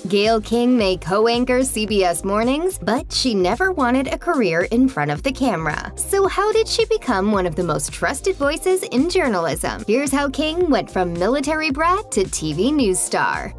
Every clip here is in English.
Gayle King may co-anchor CBS Mornings, but she never wanted a career in front of the camera. So how did she become one of the most trusted voices in journalism? Here's how King went from military brat to TV news star.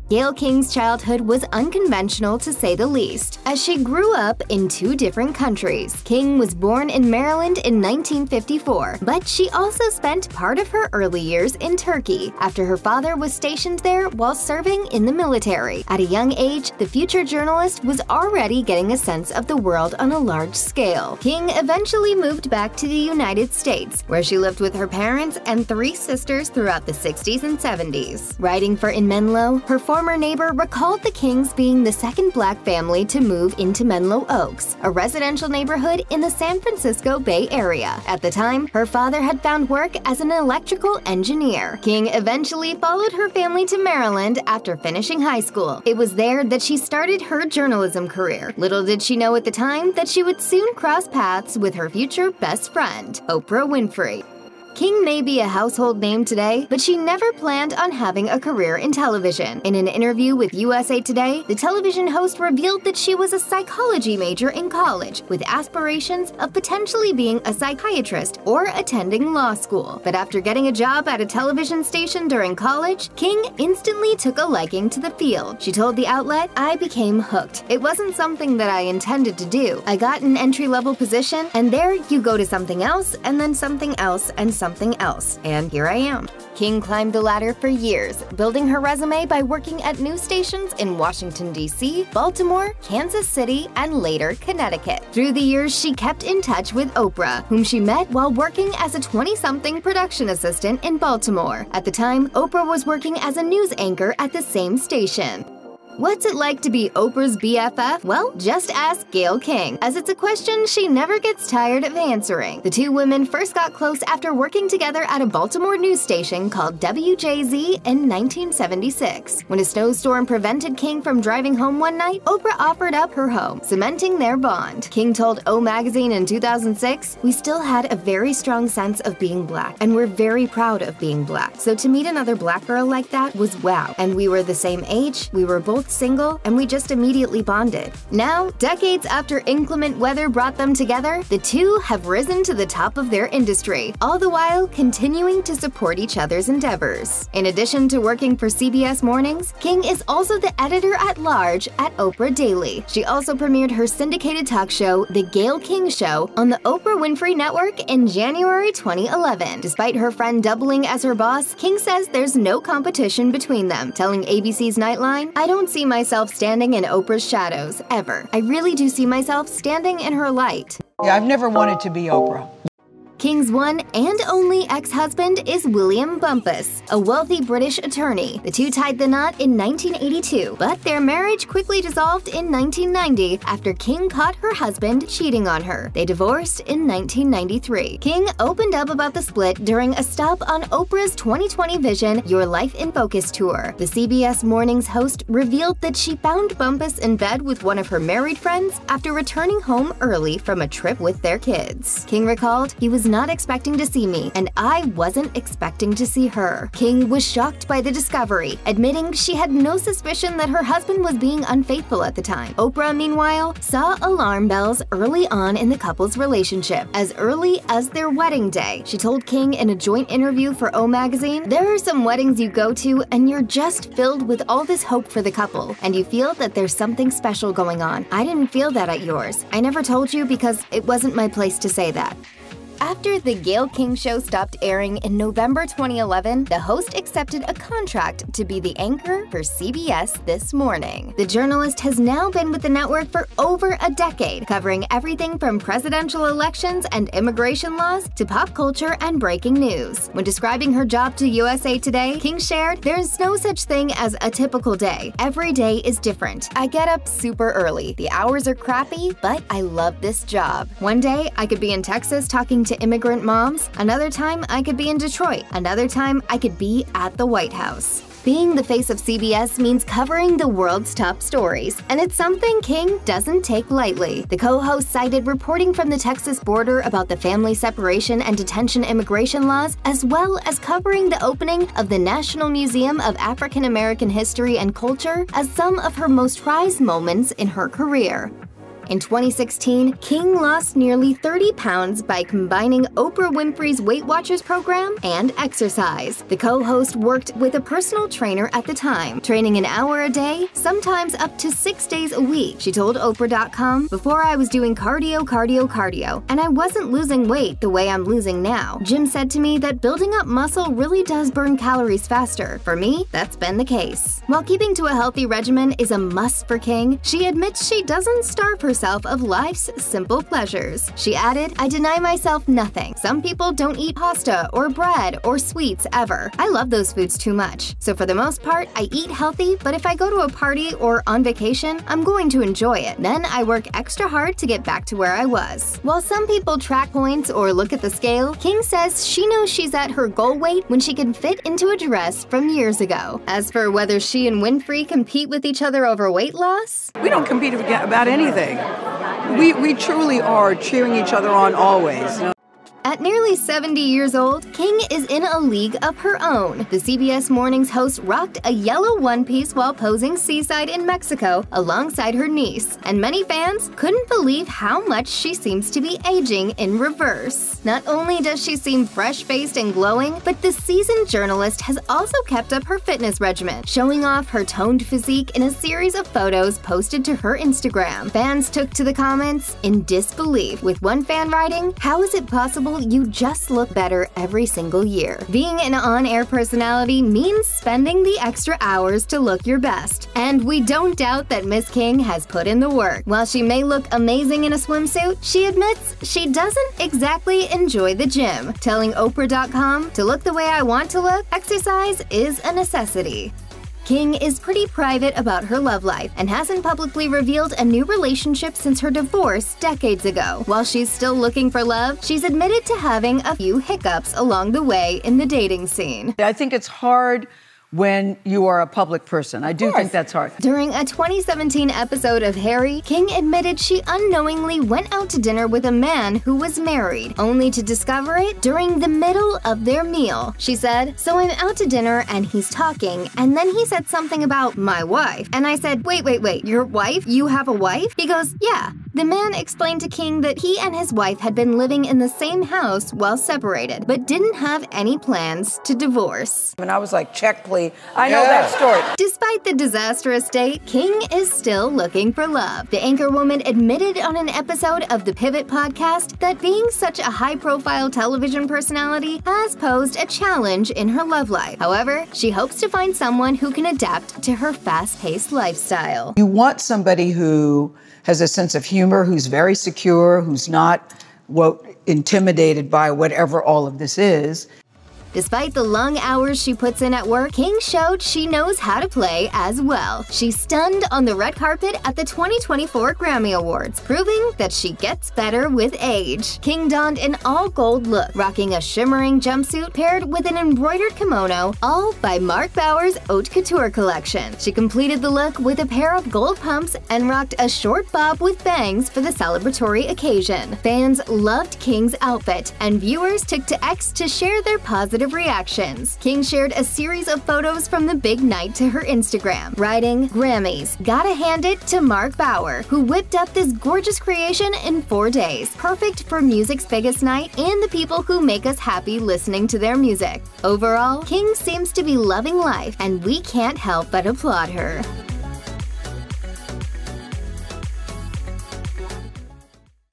Gayle King's childhood was unconventional to say the least, as she grew up in two different countries. King was born in Maryland in 1954, but she also spent part of her early years in Turkey, after her father was stationed there while serving in the military. At a young age, the future journalist was already getting a sense of the world on a large scale. King eventually moved back to the United States, where she lived with her parents and three sisters throughout the 60s and 70s. Writing for In Menlo, her former neighbor recalled the Kings being the second black family to move into Menlo Oaks, a residential neighborhood in the San Francisco Bay Area. At the time, her father had found work as an electrical engineer. King eventually followed her family to Maryland after finishing high school. It was there that she started her journalism career. Little did she know at the time that she would soon cross paths with her future best friend, Oprah Winfrey. King may be a household name today, but she never planned on having a career in television. In an interview with USA Today, the television host revealed that she was a psychology major in college, with aspirations of potentially being a psychiatrist or attending law school. But after getting a job at a television station during college, King instantly took a liking to the field. She told the outlet, "I became hooked. It wasn't something that I intended to do. I got an entry-level position, and there you go to something else, and then something else, and something else, and here I am." King climbed the ladder for years, building her resume by working at news stations in Washington, D.C., Baltimore, Kansas City, and later Connecticut. Through the years, she kept in touch with Oprah, whom she met while working as a 20-something production assistant in Baltimore. At the time, Oprah was working as a news anchor at the same station. What's it like to be Oprah's BFF? Well, just ask Gayle King, as it's a question she never gets tired of answering. The two women first got close after working together at a Baltimore news station called WJZ in 1976. When a snowstorm prevented King from driving home one night, Oprah offered up her home, cementing their bond. King told O Magazine in 2006, "We still had a very strong sense of being black, and we're very proud of being black. So to meet another black girl like that was wow. And we were the same age, we were both single, and we just immediately bonded." Now, decades after inclement weather brought them together, the two have risen to the top of their industry, all the while continuing to support each other's endeavors. In addition to working for CBS Mornings, King is also the editor-at-large at Oprah Daily. She also premiered her syndicated talk show, The Gayle King Show, on the Oprah Winfrey Network in January 2011. Despite her friend doubling as her boss, King says there's no competition between them, telling ABC's Nightline, "I don't see myself standing in Oprah's shadows, ever. I really do see myself standing in her light." Yeah, I've never wanted to be Oprah. King's one and only ex-husband is William Bumpus, a wealthy British attorney. The two tied the knot in 1982, but their marriage quickly dissolved in 1990 after King caught her husband cheating on her. They divorced in 1993. King opened up about the split during a stop on Oprah's 2020 Vision Your Life in Focus tour. The CBS Mornings host revealed that she found Bumpus in bed with one of her married friends after returning home early from a trip with their kids. King recalled, "He was not expecting to see me, and I wasn't expecting to see her." King was shocked by the discovery, admitting she had no suspicion that her husband was being unfaithful at the time. Oprah, meanwhile, saw alarm bells early on in the couple's relationship, as early as their wedding day. She told King in a joint interview for O Magazine, "There are some weddings you go to and you're just filled with all this hope for the couple, and you feel that there's something special going on. I didn't feel that at yours. I never told you because it wasn't my place to say that." After The Gayle King Show stopped airing in November 2011, the host accepted a contract to be the anchor for CBS This Morning. The journalist has now been with the network for over a decade, covering everything from presidential elections and immigration laws to pop culture and breaking news. When describing her job to USA Today, King shared, "There's no such thing as a typical day. Every day is different. I get up super early. The hours are crappy, but I love this job. One day, I could be in Texas talking to immigrant moms. Another time, I could be in Detroit. Another time, I could be at the White House." Being the face of CBS means covering the world's top stories, and it's something King doesn't take lightly. The co-host cited reporting from the Texas border about the family separation and detention immigration laws, as well as covering the opening of the National Museum of African American History and Culture as some of her most prized moments in her career. In 2016, King lost nearly 30 pounds by combining Oprah Winfrey's Weight Watchers program and exercise. The co-host worked with a personal trainer at the time, training an hour a day, sometimes up to 6 days a week. She told Oprah.com, "Before I was doing cardio, and I wasn't losing weight the way I'm losing now. Jim said to me that building up muscle really does burn calories faster. For me, that's been the case." While keeping to a healthy regimen is a must for King, she admits she doesn't starve herself of life's simple pleasures. She added, "I deny myself nothing. Some people don't eat pasta or bread or sweets ever. I love those foods too much. So for the most part, I eat healthy, but if I go to a party or on vacation, I'm going to enjoy it. Then I work extra hard to get back to where I was." While some people track points or look at the scale, King says she knows she's at her goal weight when she can fit into a dress from years ago. As for whether she and Winfrey compete with each other over weight loss, We don't compete about anything. We truly are cheering each other on always. at nearly 70 years old, King is in a league of her own. The CBS Mornings host rocked a yellow one-piece while posing seaside in Mexico alongside her niece, and many fans couldn't believe how much she seems to be aging in reverse. Not only does she seem fresh-faced and glowing, but the seasoned journalist has also kept up her fitness regimen, showing off her toned physique in a series of photos posted to her Instagram. Fans took to the comments in disbelief, with one fan writing, "How is it possible you just look better every single year?" Being an on-air personality means spending the extra hours to look your best, and we don't doubt that Miss King has put in the work. While she may look amazing in a swimsuit, she admits she doesn't exactly enjoy the gym, telling Oprah.com, "To look the way I want to look, exercise is a necessity." King is pretty private about her love life and hasn't publicly revealed a new relationship since her divorce decades ago. While she's still looking for love, she's admitted to having a few hiccups along the way in the dating scene. I think it's hard when you are a public person. I do think that's hard. During a 2017 episode of Harry, King admitted she unknowingly went out to dinner with a man who was married, only to discover it during the middle of their meal. She said, "So I'm out to dinner and he's talking, and then he said something about my wife. And I said, wait, your wife? You have a wife?" He goes, "Yeah." The man explained to King that he and his wife had been living in the same house while separated, but didn't have any plans to divorce. And I was like, "Check, please." I know that story. Despite the disastrous state, King is still looking for love. The anchorwoman admitted on an episode of the Pivot podcast that being such a high-profile television personality has posed a challenge in her love life. However, she hopes to find someone who can adapt to her fast-paced lifestyle. You want somebody who has a sense of humor, who's very secure, who's not intimidated by whatever all of this is. Despite the long hours she puts in at work, King showed she knows how to play as well. She stunned on the red carpet at the 2024 Grammy Awards, proving that she gets better with age. King donned an all-gold look, rocking a shimmering jumpsuit paired with an embroidered kimono, all by Mark Bauer's Haute Couture collection. She completed the look with a pair of gold pumps and rocked a short bob with bangs for the celebratory occasion. Fans loved King's outfit, and viewers took to X to share their positive reactions. King shared a series of photos from the big night to her Instagram, writing, "Grammys, gotta hand it to Mark Bauer, who whipped up this gorgeous creation in 4 days. Perfect for music's biggest night and the people who make us happy listening to their music." Overall, King seems to be loving life, and we can't help but applaud her.